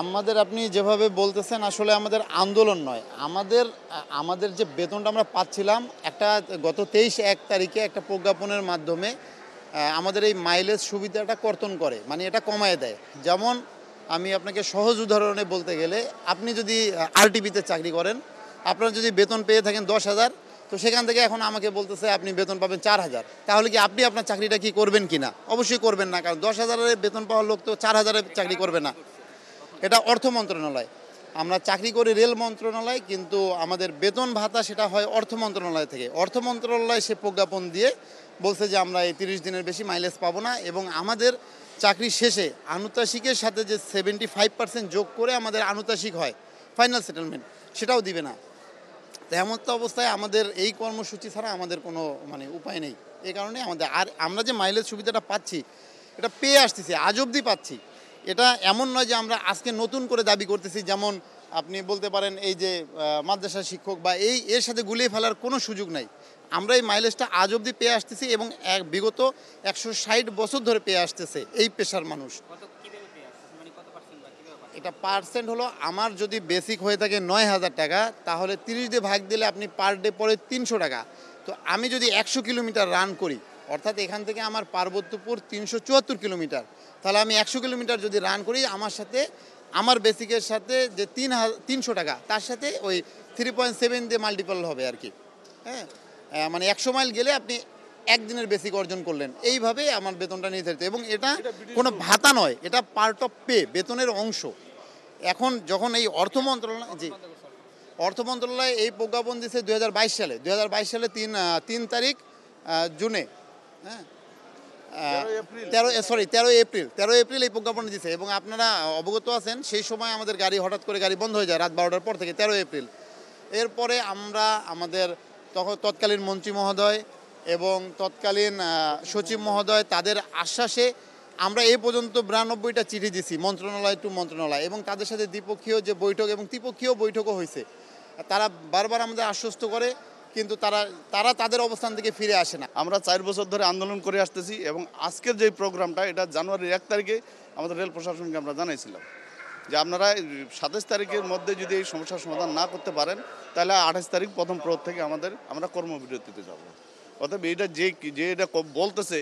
আমাদের আপনি যেভাবে বলতেছেন আসলে আমাদের আন্দোলন নয়, আমাদের যে বেতনটা আমরা পাচ্ছিলাম একটা গত 23/1 তারিখে একটা প্রজ্ঞাপনের মাধ্যমে আমাদের এই মাইলেজ সুবিধাটা কর্তন করে, মানে এটা কমায় দেয়। যেমন আমি আপনাকে সহজ উদাহরণে বলতে গেলে, আপনি যদি আরটিপিতে চাকরি করেন, আপনার যদি বেতন পেয়ে থাকেন 10,000, তো সেখান থেকে এখন আমাকে বলতেছে আপনি বেতন পাবেন 4,000, তাহলে কি আপনি আপনার চাকরিটা কি করবেন কি না? অবশ্যই করবেন না, কারণ 10,000-এর বেতন পাওয়ার লোক তো 4,000-এর চাকরি করবে না। এটা অর্থ মন্ত্রণালয়, আমরা চাকরি করি রেল মন্ত্রণালয়, কিন্তু আমাদের বেতন ভাতা সেটা হয় অর্থ মন্ত্রণালয় থেকে। অর্থ মন্ত্রণালয় সে প্রজ্ঞাপন দিয়ে বলছে যে আমরা এই 30 দিনের বেশি মাইলেজ পাবো না, এবং আমাদের চাকরি শেষে আনুতাশিকের সাথে যে 75% যোগ করে আমাদের আনুতাশিক হয় ফাইনাল সেটেলমেন্ট, সেটাও দিবে না। তো এমন তো অবস্থায় আমাদের এই কর্মসূচি ছাড়া আমাদের কোনো মানে উপায় নেই। এই কারণে আমরা যে মাইলেজ সুবিধাটা পাচ্ছি, এটা পেয়ে আসতেছি, আজ অবধি পাচ্ছি। এটা এমন নয় যে আমরা আজকে নতুন করে দাবি করতেছি। যেমন আপনি বলতে পারেন এই যে মাদ্রাসা শিক্ষক বা এর সাথে গুলিয়ে ফেলার কোনো সুযোগ নাই। আমরা এই মাইলেজটা আজ অবধি পেয়ে আসতেছি, এবং বিগত 160 বছর ধরে পেয়ে আসতেছে এই পেশার মানুষ। এটা পার্সেন্ট হলো, আমার যদি বেসিক হয়ে থাকে 9,000 টাকা, তাহলে 30 দিয়ে ভাগ দিলে আপনি পার ডে পড়ে 300 টাকা। তো আমি যদি 100 কিলোমিটার রান করি, অর্থাৎ এখান থেকে আমার পার্বত্যপুর 374 কিলোমিটার, তাহলে আমি 100 কিলোমিটার যদি রান করি, আমার বেসিকের সাথে যে 300 টাকা, তার সাথে ওই 3.7 দিয়ে মাল্টিপল হবে আর কি। হ্যাঁ, মানে 100 মাইল গেলে আপনি একদিনের বেসিক অর্জন করলেন। এইভাবে আমার বেতনটা নির্ধারিত, এবং এটা কোনো ভাতা নয়, এটা পার্ট অফ পে, বেতনের অংশ। এখন যখন এই অর্থ মন্ত্রণালয় এই প্রজ্ঞাপন দিয়েছে 2022 সালে, 3 তারিখ জুনে, হ্যাঁ 13 এপ্রিল এই প্রজ্ঞাপন দিয়েছে। এবং আপনারা অবগত আছেন, সেই সময় আমাদের হঠাৎ করে গাড়ি বন্ধ হয়ে যায় রাত 12টার পর থেকে, 13 এপ্রিল। এরপরে আমাদের তৎকালীন মন্ত্রী মহোদয় এবং তৎকালীন সচিব মহোদয়, তাদের আশ্বাসে আমরা এ পর্যন্ত 92টা চিঠি দিছি মন্ত্রণালয় টু মন্ত্রণালয়, এবং তাদের সাথে দ্বিপক্ষীয় যে বৈঠক এবং ত্রিপক্ষীয় বৈঠকও হয়েছে। তারা বারবার আমাদের আশ্বস্ত করে, কিন্তু তারা তাদের অবস্থান থেকে ফিরে আসে না। আমরা 4 বছর ধরে আন্দোলন করে আসতেছি, এবং আজকের যে প্রোগ্রামটা, এটা জানুয়ারির 1 তারিখে আমাদের রেল প্রশাসনকে আমরা জানাইছিলাম যে আপনারা 27 তারিখের মধ্যে যদি এই সমস্যার সমাধান না করতে পারেন, তাহলে 28 তারিখ প্রথম প্রহর থেকে আমরা কর্মবিরতিতে যাব। অতএব এটা যে এটা বলতেছে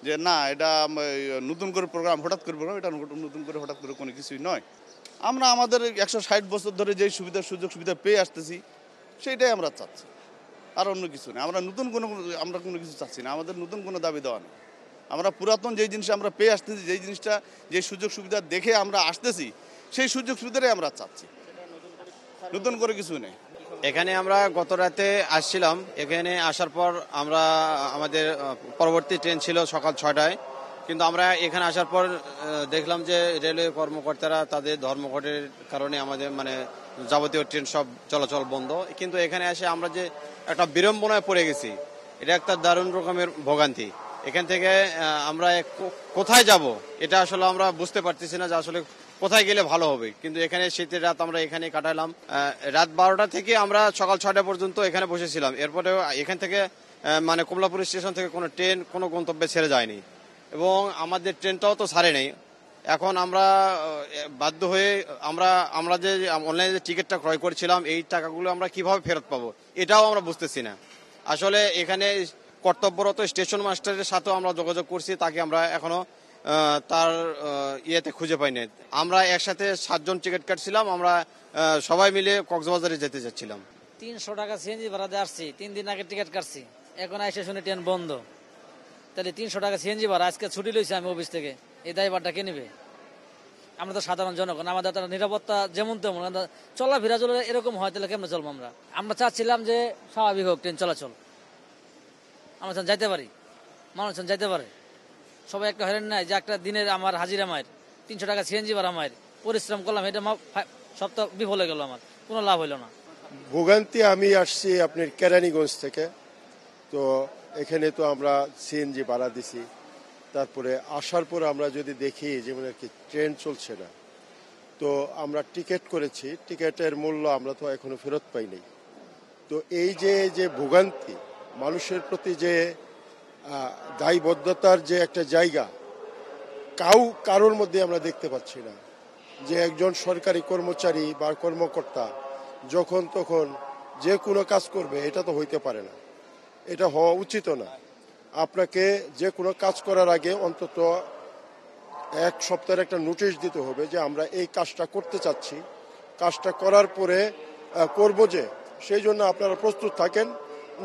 যে না এটা নতুন করে প্রোগ্রাম, হঠাৎ করে প্রোগ্রাম, এটা নতুন করে হঠাৎ করে কোনো কিছুই নয়। আমরা আমাদের 160 বছর ধরে যেই সুযোগ সুবিধা পেয়ে আসতেছি, সেইটাই আমরা চাচ্ছি, আর অন্য কিছু নেই। আমরা কোনো কিছু চাচ্ছি না, আমাদের নতুন কোনো দাবি দেওয়া নেই। আমরা পুরাতন যেই জিনিসটা আমরা পেয়ে আসতেছি, যে সুযোগ সুবিধা দেখে আমরা আসতেছি, সেই সুযোগ সুবিধাটাই আমরা চাচ্ছি, নতুন করে কিছু নেই। এখানে আমরা গত রাতে আসছিলাম। এখানে আসার পর আমাদের পরবর্তী ট্রেন ছিল সকাল 6টায়, কিন্তু আমরা এখানে আসার পর দেখলাম যে রেলওয়ে কর্মকর্তারা তাদের ধর্মঘটের কারণে আমাদের যাবতীয় ট্রেন সব চলাচল বন্ধ। কিন্তু এখানে এসে আমরা যে একটা বিড়ম্বনায় পড়ে গেছি, এটা একটা দারুণ রকমের ভোগান্তি। এখান থেকে আমরা কোথায় যাব, এটা আসলে আমরা বুঝতে পারতেছি না যে আসলে কোথায় গেলে ভালো হবে। কিন্তু এখানে শীতের রাত আমরা এখানে কাটালাম। রাত 12টা থেকে আমরা সকাল 6টা পর্যন্ত এখানে বসেছিলাম। এরপরে এখান থেকে কমলাপুর স্টেশন থেকে কোনো ট্রেন কোনো গন্তব্যে ছেড়ে যায়নি, এবং আমাদের ট্রেনটাও তো ছাড়ে নেই। এখন আমরা বাধ্য হয়ে আমরা যে অনলাইনে যে টিকিটটা ক্রয় করেছিলাম, এই টাকাগুলো আমরা কিভাবে ফেরত পাবো, এটাও আমরা বুঝতেছি না। আসলে এখানে কর্তব্যরত স্টেশন মাস্টারের সাথেও আমরা যোগাযোগ করছি, তাকে আমরা এখনো তার ইয়েতে খুঁজে পাইনি। আমরা একসাথে 7 জন টিকিট কাটছিলাম, আমরা সবাই মিলে কক্সবাজারে যেতে চাচ্ছিলাম। 300 টাকা সিএনজি ভাড়া দিয়ে আসছি, 3 দিন আগে টিকিট কাটছি, এখন এসে শুনে ট্রেন বন্ধ। তাহলে 300 টাকা সিএনজি ভাড়া, আজকে ছুটি লইছি আমি অফিস থেকে, এই দায়ভারটা কে নেবে? আমরা তো সাধারণ জনগণ, আমাদের তারা নিরাপত্তা যেমন তেমন, চলাফেরা চলে এরকম হয়, তাহলে কেমন চলবো? আমরা চাচ্ছিলাম যে স্বাভাবিক হোক ট্রেন চলাচল, আমরা যাইতে পারি, মানুষ যাইতে পারে। সবাই একটা হয়রান নাই যে একটা দিনের আমার হাজিরা মায়ের 300 টাকা সিএনজি ভাড়া মায়ের, পরিশ্রম করলাম, এটা সব তো বিফল হয়ে গেল, আমার কোনো লাভ হইল না। ভোগান্তি, আমি আসছি আপনার কেরানীগঞ্জ থেকে। তো এখানে তো আমরা সিএনজি ভাড়া দিছি, তারপরে আসার পর আমরা যদি দেখি যেমন আর কি ট্রেন চলছে না, তো আমরা টিকিট করেছি, টিকিটের মূল্য আমরা তো এখনো ফেরত পাইনি। তো এই যে ভোগান্তি, মানুষের প্রতি যে দায়বদ্ধতার যে একটা জায়গা, কারোর মধ্যে আমরা দেখতে পাচ্ছি না। যে একজন সরকারি কর্মচারী বা কর্মকর্তা যখন তখন যে কোনো কাজ করবে, এটা তো হইতে পারে না, এটা হওয়া উচিত না। আপনাকে যে কোনো কাজ করার আগে অন্তত এক সপ্তাহের একটা নোটিশ দিতে হবে যে আমরা এই কাজটা করতে চাচ্ছি, কাজটা করার পরে করব, যে সেই জন্য আপনারা প্রস্তুত থাকেন।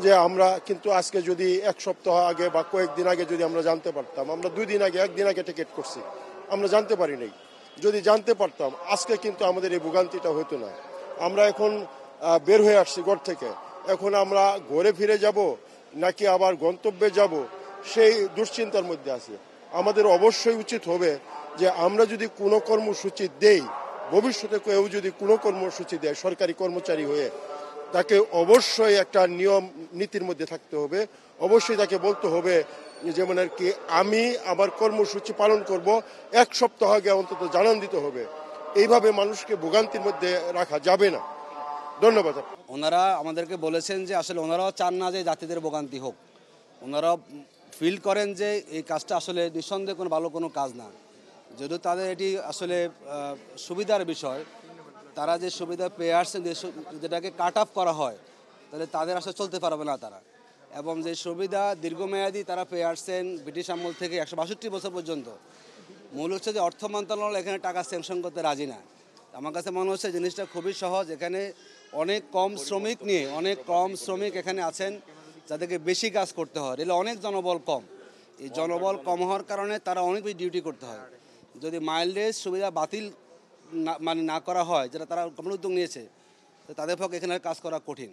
যে আমরা কিন্তু আজকে যদি এক সপ্তাহ আগে বা কয়েকদিন আগে যদি আমরা জানতে পারতাম, আমরা 2 দিন আগে 1 দিন আগে টিকিট করছি, আমরা জানতে পারি নাই। যদি জানতে পারতাম আজকে কিন্তু আমাদের এই ভোগান্তিটা হতো না। আমরা এখন বের হয়ে আসছি ঘর থেকে, এখন আমরা ঘরে ফিরে যাব নাকি আবার গন্তব্যে যাব, সেই দুশ্চিন্তার মধ্যে আছি। আমাদের অবশ্যই উচিত হবে যে আমরা যদি কোনো কর্মসূচি দেই, ভবিষ্যতে কেউ যদি কোনো কর্মসূচি দেয় সরকারি কর্মচারী হয়ে, তাকে অবশ্যই একটা নিয়ম নীতির মধ্যে থাকতে হবে। অবশ্যই তাকে বলতে হবে যেমন আর কি আমি আমার কর্মসূচি পালন করব, 1 সপ্তাহ আগে অন্তত জানান দিতে হবে। এইভাবে মানুষকে ভোগান্তির মধ্যে রাখা যাবে না। ধন্যবাদ। ওনারা আমাদেরকে বলেছেন যে আসলে ওনারাও চান না যে যাত্রীদের ভোগান্তি হোক। ওনারাও ফিল করেন যে এই কাজটা আসলে নিঃসন্দেহে কোনো ভালো কোনো কাজ না। যদিও তাদের এটি আসলে সুবিধার বিষয়, তারা যে সুবিধা পেয়ে আসছেন, যেটাকে কাট অফ করা হয়, তাহলে তাদের আসলে চলতে পারবে না তারা। এবং যে সুবিধা দীর্ঘমেয়াদী তারা পেয়ে আসছেন ব্রিটিশ আমল থেকে 162 বছর পর্যন্ত, মূল হচ্ছে যে অর্থ মন্ত্রণালয় এখানে টাকা স্যাংশন করতে রাজি না। আমার কাছে মনে হচ্ছে জিনিসটা খুবই সহজ। এখানে অনেক কম শ্রমিক এখানে আছেন যাদেরকে বেশি কাজ করতে হয়। রেলে অনেক জনবল কম, এই জনবল কম হওয়ার কারণে তারা অনেক বেশি ডিউটি করতে হয়। যদি মাইলেজ সুবিধা বাতিল না করা হয়, যেটা তারা কোম্পানি উদ্যোগ নিয়েছে, তো তাদের পক্ষে এখানে কাজ করা কঠিন।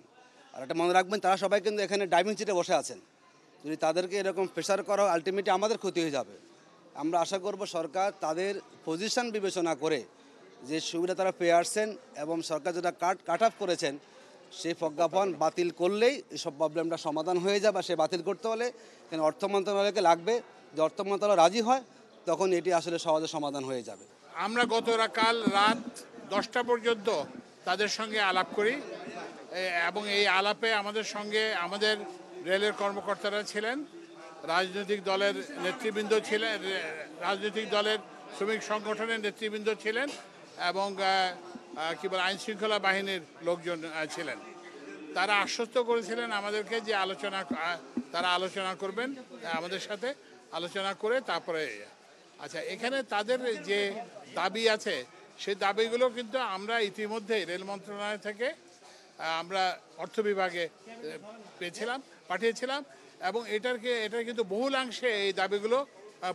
আর একটা মনে রাখবেন, তারা সবাই কিন্তু এখানে ড্রাইভিং সিটে বসে আছেন। যদি তাদেরকে এরকম প্রেশার করা হয়, আলটিমেটলি আমাদের ক্ষতি হয়ে যাবে। আমরা আশা করব সরকার তাদের পজিশন বিবেচনা করে যে সুবিধা তারা পেয়ে আসছেন এবং সরকার যেটা কাট অফ করেছেন, সেই প্রজ্ঞাপন বাতিল করলেই এসব প্রবলেমটা সমাধান হয়ে যাবে। সে বাতিল করতে হলে এখানে অর্থ মন্ত্রণালয়কে লাগবে। যে অর্থ মন্ত্রণালয় রাজি হয়, তখন এটি আসলে সহজে সমাধান হয়ে যাবে। আমরা কাল রাত 10টা পর্যন্ত তাদের সঙ্গে আলাপ করি এবং এই আলাপে আমাদের সঙ্গে আমাদের রেলের কর্মকর্তারা ছিলেন, রাজনৈতিক দলের নেতৃবৃন্দ ছিলেন, রাজনৈতিক দলের শ্রমিক সংগঠনের নেতৃবৃন্দ ছিলেন এবং আইন শৃঙ্খলা বাহিনীর লোকজন ছিলেন। তারা আশ্বস্ত করেছিলেন আমাদেরকে যে তারা আলোচনা করবেন, আমাদের সাথে আলোচনা করে তারপরে। আচ্ছা, এখানে তাদের যে দাবি আছে, সেই দাবিগুলো কিন্তু আমরা ইতিমধ্যেই রেল মন্ত্রণালয় থেকে আমরা অর্থ বিভাগে পাঠিয়েছিলাম এবং এটার কিন্তু বহুলাংশে এই দাবিগুলো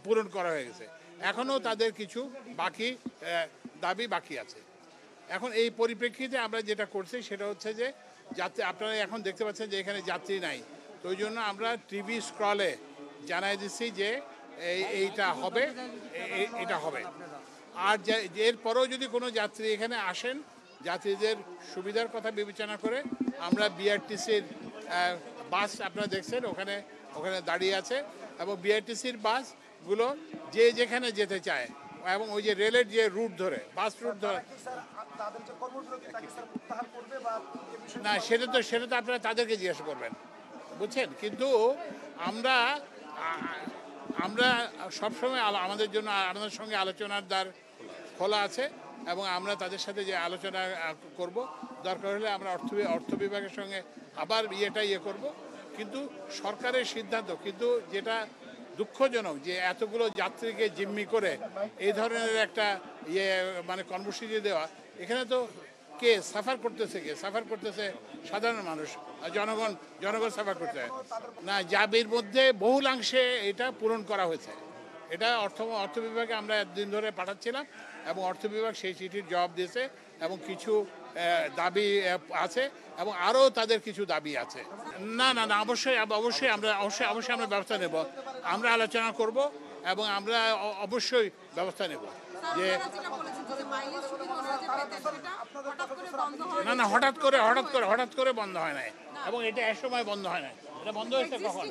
পূরণ করা হয়ে গেছে। এখনও তাদের কিছু দাবি বাকি আছে। এখন এই পরিপ্রেক্ষিতে আমরা যেটা করছি সেটা হচ্ছে যে যাত্রী, আপনারা এখন দেখতে পাচ্ছেন যে এখানে যাত্রী নাই, তো ওই জন্য আমরা টিভি স্ক্রলে জানাই দিচ্ছি যে এটা হবে। আর এরপরেও যদি কোনো যাত্রী এখানে আসেন, যাত্রীদের সুবিধার কথা বিবেচনা করে আমরা বিআরটিসির বাস, আপনারা দেখছেন ওখানে দাঁড়িয়ে আছে, এবং বিআরটিসির বাসগুলো যে যেখানে যেতে চায় এবং ওই যে রেলের যে রুট ধরে, বাস রুট ধরে, না সেটা তো আপনারা তাদেরকে জিজ্ঞাসা করবেন, বুঝছেন। কিন্তু আমরা সবসময় আমাদের সঙ্গে আলোচনার দ্বার খোলা আছে এবং আমরা তাদের সাথে যে আলোচনা করব, দরকার হলে আমরা অর্থ বিভাগের সঙ্গে আবার করব। কিন্তু সরকারের সিদ্ধান্ত, কিন্তু যেটা দুঃখজনক যে এতগুলো যাত্রীকে জিম্মি করে এই ধরনের একটা কর্মসূচি দেওয়া, এখানে তো সাফার করতেছে সাধারণ মানুষ, জনগণ সাফার করতে হয় না। দাবির মধ্যে বহুলাংশে এটা পূরণ করা হয়েছে। এটা অর্থ বিভাগে আমরা একদিন ধরে পাঠাচ্ছিলাম এবং অর্থ বিভাগ সেই চিঠির জবাব দিয়েছে এবং কিছু দাবি আছে এবং আরও তাদের কিছু দাবি আছে। না, অবশ্যই আমরা ব্যবস্থা নেব। আমরা আলোচনা করব এবং আমরা অবশ্যই ব্যবস্থা নেব। যে না, হঠাৎ করে বন্ধ হয় নাই এবং এটা এক সময় বন্ধ হয় নাই। এটা বন্ধ হয়েছে কখন?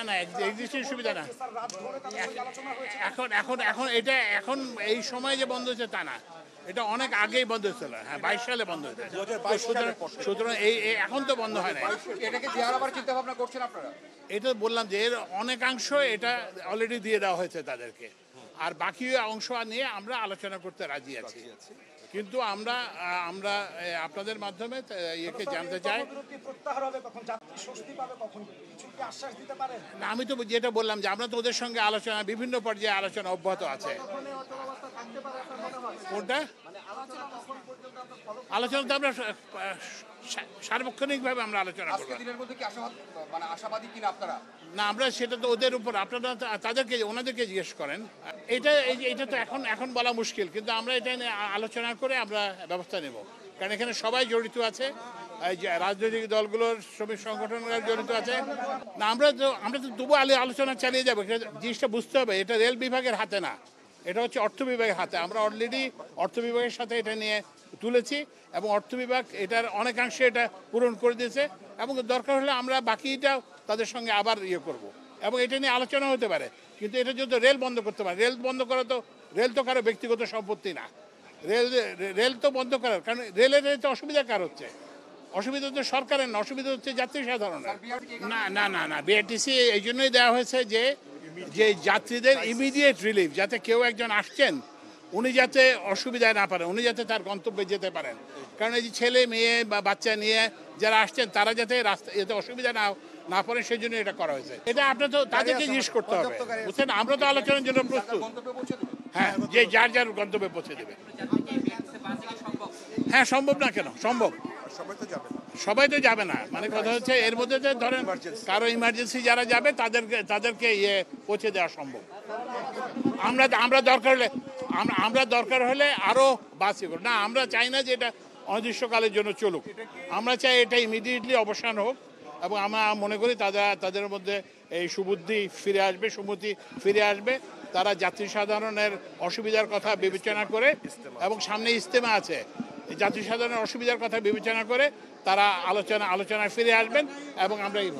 না, এক্সিস্টিং সুবিধা না। এখন এই সময় যে বন্ধ হয়েছে তা না, এটা অনেক আগেই বন্ধ হয়েছিল। হ্যাঁ, 22 সালে বন্ধ হয়েছে। সুতরাং এখন তো বন্ধ হয় না। এটা বললাম যে এর অনেকাংশ এটা অলরেডি দিয়ে দেওয়া হয়েছে তাদেরকে। আর বাকি অংশ নিয়ে আমরা আলোচনা করতে রাজি আছি। কিন্তু আমরা আপনাদের মাধ্যমে ইয়েকে জানতে চাই। না, আমি তো যেটা বললাম যে আমরা তো ওদের সঙ্গে আলোচনা, বিভিন্ন পর্যায়ে আলোচনা অব্যাহত আছে। কোনটা আলোচনা তো আমরা সার্বক্ষণিকভাবে আমরা আলোচনা করব। না, আমরা সেটা তো ওদের উপর, আপনারা তাদেরকে ওনাদেরকে জিজ্ঞেস করেন। এটা তো এখন বলা মুশকিল, কিন্তু আমরা এটা নিয়ে আলোচনা করে আমরা ব্যবস্থা নেব, কারণ এখানে সবাই জড়িত আছে। রাজনৈতিক দলগুলোর, শ্রমিক সংগঠনরা জড়িত আছে। না, আমরা তো তবু আলোচনা চালিয়ে যাবো। জিনিসটা বুঝতে হবে, এটা রেল বিভাগের হাতে না, এটা হচ্ছে অর্থ বিভাগের হাতে। আমরা অলরেডি অর্থ বিভাগের সাথে এটা নিয়ে তুলেছি এবং অর্থ বিভাগ এটার অনেকাংশে এটা পূরণ করে দিয়েছে, এবং দরকার হলে আমরা বাকিটা তাদের সঙ্গে আবার ইয়ে করব, এবং এটা নিয়ে আলোচনা হতে পারে। কিন্তু এটা যদি রেল বন্ধ করতে পারে, রেল বন্ধ করা তো, রেল তো কারো ব্যক্তিগত সম্পত্তি না। রেল তো বন্ধ করার কারণ রেলের তো অসুবিধা কার হচ্ছে? অসুবিধা তো সরকারের না, অসুবিধা হচ্ছে যাত্রী সাধারণের। না, বিআরটিসি এই জন্যই দেওয়া হয়েছে যে যাত্রীদের ইমিডিয়েট রিলিফ, যাতে কেউ একজন আসছেন উনি যাতে অসুবিধায় না পারেন, উনি যাতে তার গন্তব্যে যেতে পারেন। কারণ এই যে ছেলে মেয়ে বা বাচ্চা নিয়ে যারা আসছেন তারা যাতে এতে অসুবিধা না পড়ে, সেই জন্য এটা করা হয়েছে। এটা আপনার তো তাদেরকে জিজ্ঞেস করতে হবে, বুঝছেন? আমরা তো আলোচনার জন্য প্রস্তুত। হ্যাঁ, যে যার গন্তব্যে পৌঁছে দেবে। হ্যাঁ, সম্ভব না কেন? সম্ভব। সবাই তো যাবে না, মানে কথা হচ্ছে এর মধ্যে যে ধরেন কারো ইমার্জেন্সি যারা যাবে তাদেরকে পৌঁছে দেওয়া সম্ভব। আমরা দরকার হলে আরো বাসি করব না। আমরা চাই না যে এটা অনির্দিষ্টকালের জন্য চলুক, আমরা চাই এটা ইমিডিয়েটলি অবসান হোক, এবং আমরা মনে করি তাদের মধ্যে এই সুবুদ্ধি ফিরে আসবে, সুমতি ফিরে আসবে। তারা যাত্রী সাধারণের অসুবিধার কথা বিবেচনা করে, এবং সামনে ইজতেমা আছে, যাত্রী সাধারণের অসুবিধার কথা বিবেচনা করে তারা আলোচনায় ফিরে আসবেন, এবং আমরা এই